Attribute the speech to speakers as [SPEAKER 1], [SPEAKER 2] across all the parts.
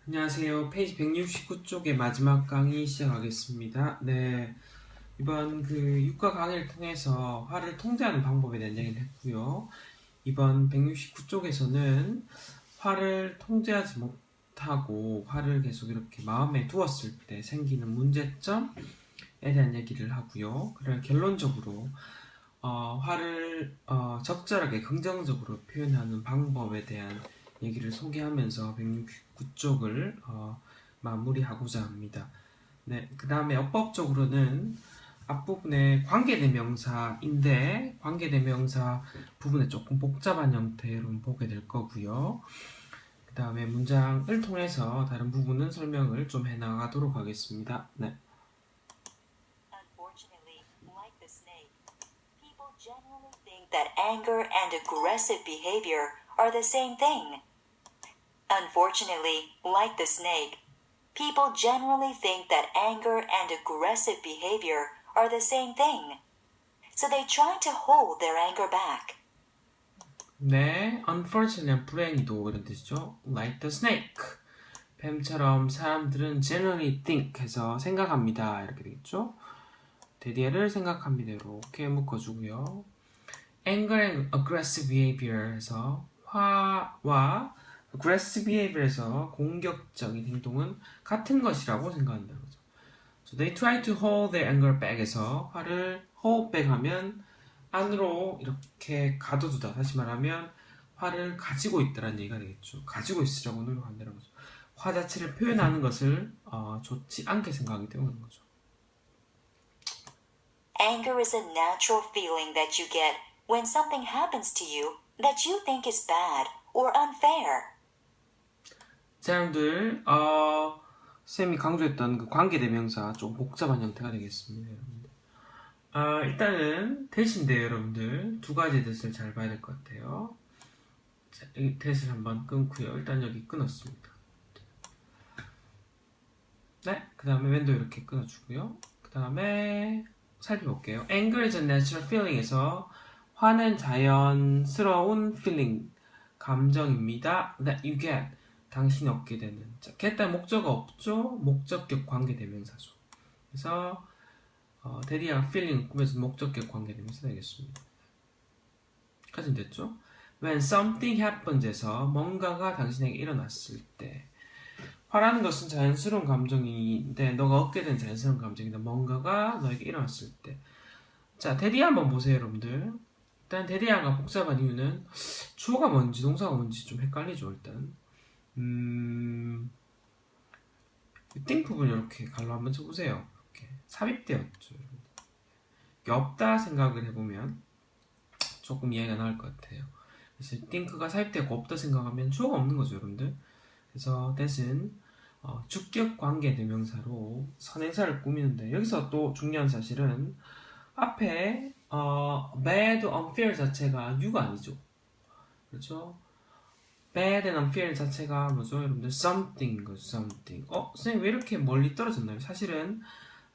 [SPEAKER 1] 안녕하세요. 페이지 169쪽의 마지막 강의 시작하겠습니다. 네, 이번 육과 강의를 통해서 화를 통제하는 방법에 대한 얘기를 했고요. 이번 169쪽에서는 화를 통제하지 못하고 화를 계속 이렇게 마음에 두었을 때 생기는 문제점에 대한 얘기를 하고요. 그래 결론적으로 화를 적절하게 긍정적으로 표현하는 방법에 대한 얘기를 소개하면서 169쪽을 마무리하고자 합니다. 네, 그 다음에 어법적으로는 앞부분에 관계대명사인데 관계대명사 부분에 조금 복잡한 형태로 보게 될 거고요. 그 다음에 문장을 통해서 다른 부분은 설명을 좀 해나가도록 하겠습니다. 네.
[SPEAKER 2] Unfortunately, like the snake, people generally think that anger and aggressive behavior are the same thing. Unfortunately, like the snake, people generally think that anger and aggressive behavior are the same thing. So they try to hold their anger back.
[SPEAKER 1] 네, unfortunately, 불행히도 이런 뜻이죠. Like the snake. 뱀처럼 사람들은 generally think 해서 생각합니다. 이렇게 되겠죠. 대디어를 생각합니다. 이렇게 묶어주고요. anger and aggressive behavior 해서 화와 aggressive behavior에서 공격적인 행동은 같은 것이라고 생각한다는 거죠. So they try to hold their anger back에서 화를 hold back 하면 안으로 이렇게 가둬두다. 다시 말하면 화를 가지고 있다는 얘기가 되겠죠. 가지고 있으려고 노력한다는 거죠. 화 자체를 표현하는 것을 좋지 않게 생각하기 때문인 거죠.
[SPEAKER 2] Anger is a natural feeling that you get when something happens to you that you think is bad or unfair.
[SPEAKER 1] 사람들 쌤이 강조했던 그 관계대명사 좀 복잡한 형태가 되겠습니다. 여러분들. 일단은 대신데 여러분들 두 가지 뜻을 잘 봐야 될 것 같아요. 자, 이 대를 한번 끊고요. 일단 여기 끊었습니다. 네, 그 다음에 왼도 이렇게 끊어주고요. 그 다음에 살펴볼게요. Anger is a natural feeling에서 화는 자연스러운 feeling, 감정입니다. That you get, 당신이 얻게 되는. 자, get다 목적어 없죠? 목적격 관계대명사죠. 그래서 대리아가 feeling 꾸며서 목적격 관계대명사 되겠습니다. 까지는 됐죠? When something happens에서 뭔가가 당신에게 일어났을 때 화라는 것은 자연스러운 감정인데 너가 얻게 된 자연스러운 감정이다. 뭔가가 너에게 일어났을 때. 자, 대디아 한번 보세요, 여러분들. 일단 대디아가 복잡한 이유는 주어가 뭔지 동사가 뭔지 좀 헷갈리죠, 일단. think 부분 이렇게 갈로 한번 쳐보세요. 이렇게 삽입되었죠. 이게 없다 생각을 해보면 조금 이해가 나을 것 같아요. 그래서 think가 삽입되고 없다 생각하면 주어가 없는 거죠, 여러분들. 그래서 that은 주격 관계 대명사로 선행사를 꾸미는데 여기서 또 중요한 사실은 앞에 bad, unfair 자체가 you가 아니죠. 그렇죠? bad and unfair 자체가 뭐죠? 여러분들 something인 거죠. something. 선생님 왜 이렇게 멀리 떨어졌나요? 사실은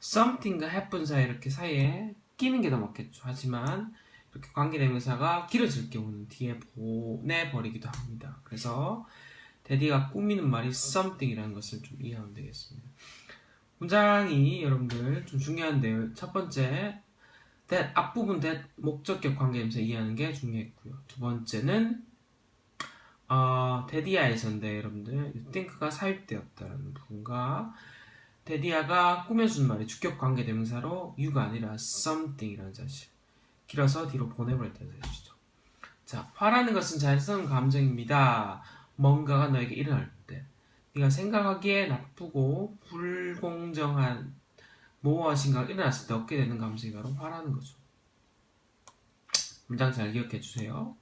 [SPEAKER 1] something과 happen 사이에 이렇게 사이에 끼는 게 더 맞겠죠. 하지만 이렇게 관계대명사가 길어질 경우는 뒤에 보내버리기도 합니다. 그래서 대디가 꾸미는 말이 something이라는 것을 좀 이해하면 되겠습니다. 문장이 여러분들 좀 중요한데요. 첫 번째, that 앞부분 that 목적격 관계대명사 이해하는 게 중요했고요. 두 번째는 데디아에서인데 여러분들 think가 삽입되었다는 부분과 데디아가 꾸며준 말이 주격 관계대명사로 you가 아니라 something이라는 사실. 길어서 뒤로 보내버렸다는 사실이죠. 자, 화라는 것은 자연스러운 감정입니다. 뭔가가 너에게 일어날 때 네가 생각하기에 나쁘고 불공정한 무엇인가가 일어났을 때 얻게 되는 감정이 바로 화라는 거죠. 문장 잘 기억해 주세요.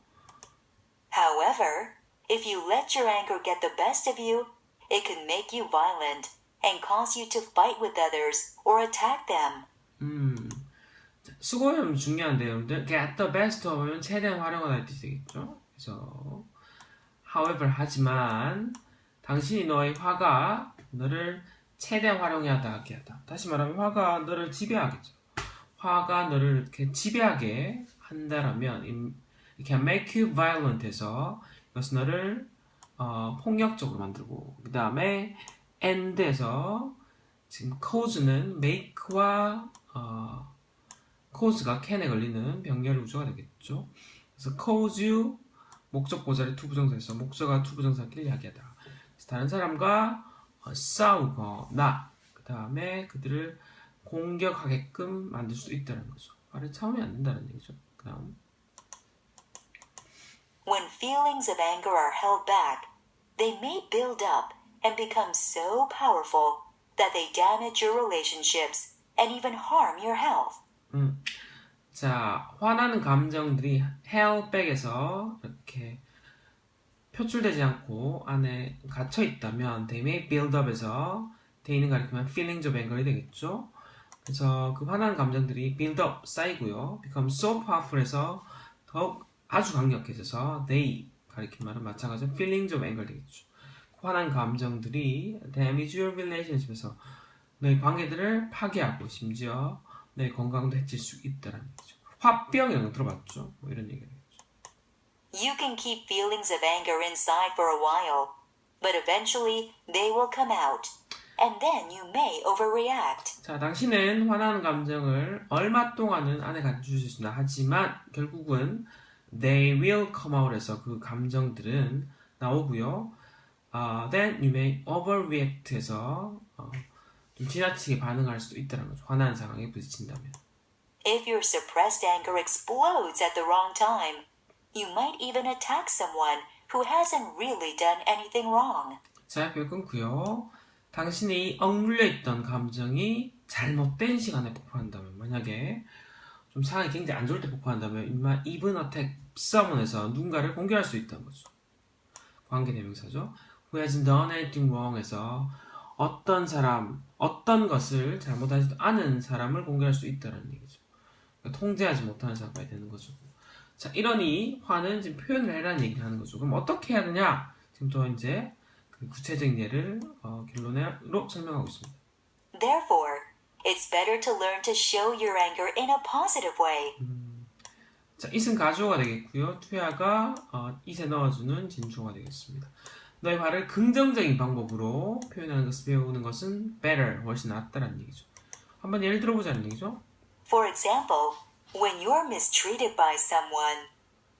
[SPEAKER 2] However, if you let your anger get the best of you, it can make you violent and cause you to fight with others or attack them.
[SPEAKER 1] 수고하면 중요한데요, 여러분들. get the best of 하면 최대한 활용하다 뜻이 되겠죠. 그래서 however 하지만 당신이 너의 화가 너를 최대한 활용하게 하다. 다시 말하면 화가 너를 지배하겠죠. 화가 너를 이렇게 지배하게 한다라면 it can make you violent 해서 이것은 너를 폭력적으로 만들고 그 다음에 end에서 지금 cause는 make와 cause가 can에 걸리는 병렬 구조가 되겠죠. 그래서 cause you 목적 보자를 투부정사에서 목적어가 투부정사끼리 이야기하다. 그래서 다른 사람과 싸우거나 그 다음에 그들을 공격하게끔 만들 수도 있다는 거죠. 화를 참으면 안 된다는 얘기죠. 그 다음
[SPEAKER 2] When feelings of anger are held back, they may build up and become so powerful that they damage your relationships and even harm your health.
[SPEAKER 1] 자, 화나는 감정들이 held back에서 이렇게 표출되지 않고 안에 갇혀 있다면 they may build up에서 they는 가리키면 feelings of anger이 되겠죠. 그래서 그 화나는 감정들이 build up 쌓이고요. become so powerful에서 더욱 아주 강력해져서 they 가리킨 말은 마찬가지로 feelings of anger 되겠죠. 화난 감정들이 damage your relationship에서 너의 관계들을 파괴하고 심지어 너의 건강도 해칠 수 있다는 얘기죠. 화병이라는 거 들어봤죠? 뭐 이런 얘기를 했죠.
[SPEAKER 2] You can keep feelings of anger inside for a while, but eventually they will come out, and then you may overreact.
[SPEAKER 1] 자, 당신은 화나는 감정을 얼마 동안은 안에 가지실 수 있나 하지만 결국은 they will come out에서 그 감정들은 나오고요. Then you may overreact해서 좀 지나치게 반응할 수도 있다는 거죠. 화난 상황에 부딪힌다면.
[SPEAKER 2] If your suppressed anger explodes at the wrong time, you might even attack someone who hasn't really done anything wrong.
[SPEAKER 1] 자, 별 끊고요. 당신이 억눌려 있던 감정이 잘못된 시간에 폭발한다면, 만약에 좀 상황이 굉장히 안 좋을 때 폭발한다면, even attack someone에서 누군가를 공격할 수 있다는 거죠. 관계대명사죠. Who hasn't done anything wrong에서 어떤 사람, 어떤 것을 잘못하지도 않은 사람을 공격할 수 있다는 얘기죠. 그러니까 통제하지 못하는 상황이 되는 거죠. 자, 이러니 화는 지금 표현을 해라는 얘기를 하는 거죠. 그럼 어떻게 해야 되냐? 지금 또 이제 그 구체적인 예를 결론으로 설명하고 있습니다.
[SPEAKER 2] Therefore, it's better to learn to show your anger in a positive way.
[SPEAKER 1] 자, it은 가주어가 되겠고요. 투야가 it에 넣어주는 진주어가 되겠습니다. 너의 화를 긍정적인 방법으로 표현하는 것을 배우는 것은 better, 훨씬 낫다라는 얘기죠. 한번 예를 들어보자는 얘기죠.
[SPEAKER 2] For example, when you're mistreated by someone,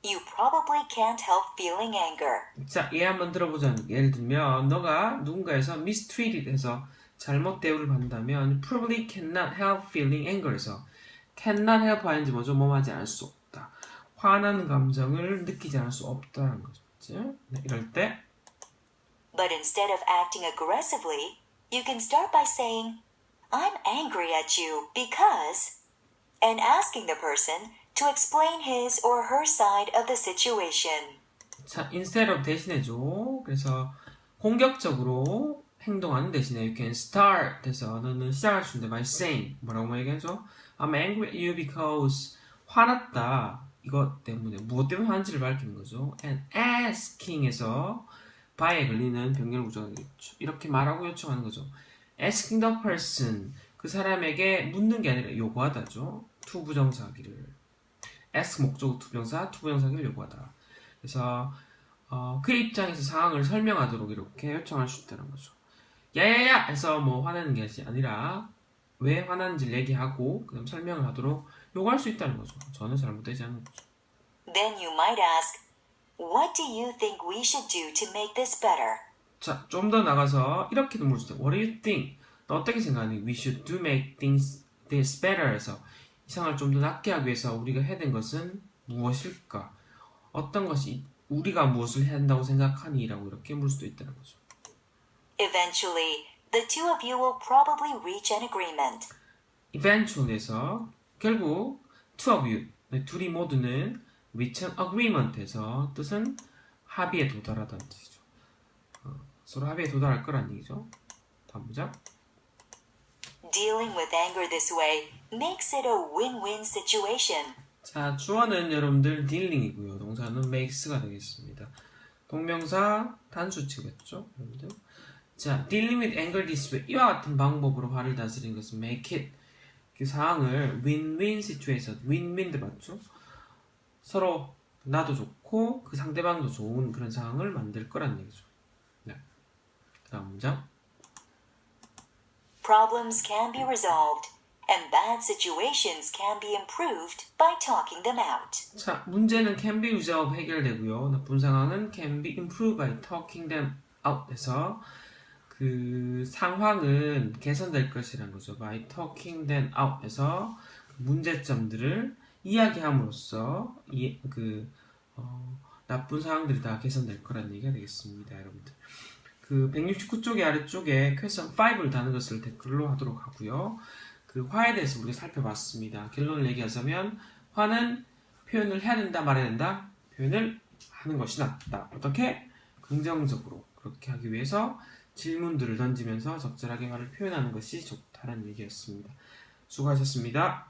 [SPEAKER 2] you probably can't help feeling anger.
[SPEAKER 1] 자, 얘 한번 들어보자는 예를 들면 너가 누군가에서 mistreated 해서 잘못 대우를 받는다면 probably cannot help feeling anger에서 cannot help 하는지 뭐죠? 뭐하지 않을 수 없다. 화나는 감정을 느끼지 않을 수 없다는 거죠. 네, 이럴 때
[SPEAKER 2] But instead of acting aggressively, you can start by saying, I'm angry at you because, and asking the person to explain his or her side of the situation.
[SPEAKER 1] 자, instead of 대신해줘. 그래서 공격적으로 행동하는 대신에 you can start 해서 너는 시작할 수 있는데 by saying 뭐라고 얘기하죠? I'm angry at you because 화났다. 이것 때문에 무엇 때문에 화난지를 밝히는 거죠. And asking에서 by에 걸리는 병렬 구조가 되겠죠. 이렇게 말하고 요청하는 거죠. Asking the person 그 사람에게 묻는 게 아니라 요구하다죠. 투부정사기를 ask 목적 투부정사 투부정사기를 요구하다. 그래서 그의 입장에서 상황을 설명하도록 이렇게 요청할 수 있다는 거죠. 야야야 해서 뭐 화내는 게 아니라 왜 화나는지를 얘기하고 그다음 설명을 하도록 요구할 수 있다는 거죠. 전혀 잘못되지 않은 거죠.
[SPEAKER 2] Then you might ask, what do you think we should do to make this better?
[SPEAKER 1] 자, 좀 더 나가서 이렇게도 물을 수 있어요. What do you think? 너 어떻게 생각하니? We should do make things this better 해서 이 상황을 좀 더 낫게 하기 위해서 우리가 해야 된 것은 무엇일까? 어떤 것이 우리가 무엇을 해야 한다고 생각하니? 라고 이렇게 물을 수도 있다는 거죠.
[SPEAKER 2] Eventually, the two of you will probably reach an agreement.
[SPEAKER 1] eventually에서 결국 two of you 둘이 모두는 reach an agreement에서 뜻은 합의에 도달하다는 뜻이죠. 서로 합의에 도달할 거란 얘기죠. 다음 문장.
[SPEAKER 2] Dealing with anger this way makes it a win-win situation.
[SPEAKER 1] 자, 주어는 여러분들 dealing이고요. 동사는 makes가 되겠습니다. 동명사 단수 치겠죠, 여러분들. 자, dealing with anger this way 이와 같은 방법으로 화를 다스리는 것은 make it 그 상황을 win-win situation, win-win 맞죠? 서로 나도 좋고 그 상대방도 좋은 그런 상황을 만들 거란 얘기죠. 다음 장.
[SPEAKER 2] Problems can be resolved, and bad situations can be improved by talking them out.
[SPEAKER 1] 자, 문제는 can be resolved 해결되고요. 나쁜 상황은 can be improved by talking them out 해서 그 상황은 개선될 것이라는 거죠. by talking them out 해서 그 문제점들을 이야기함으로써 나쁜 상황들이 다 개선될 거라는 얘기가 되겠습니다, 여러분들. 그 169쪽의 아래쪽에 question 5를 다는 것을 댓글로 하도록 하고요. 그 화에 대해서 우리가 살펴봤습니다. 결론을 얘기하자면 화는 표현을 해야 된다, 말해야 된다? 표현을 하는 것이 낫다. 어떻게? 긍정적으로 그렇게 하기 위해서 질문들을 던지면서 적절하게 화를 표현하는 것이 좋다는 얘기였습니다. 수고하셨습니다.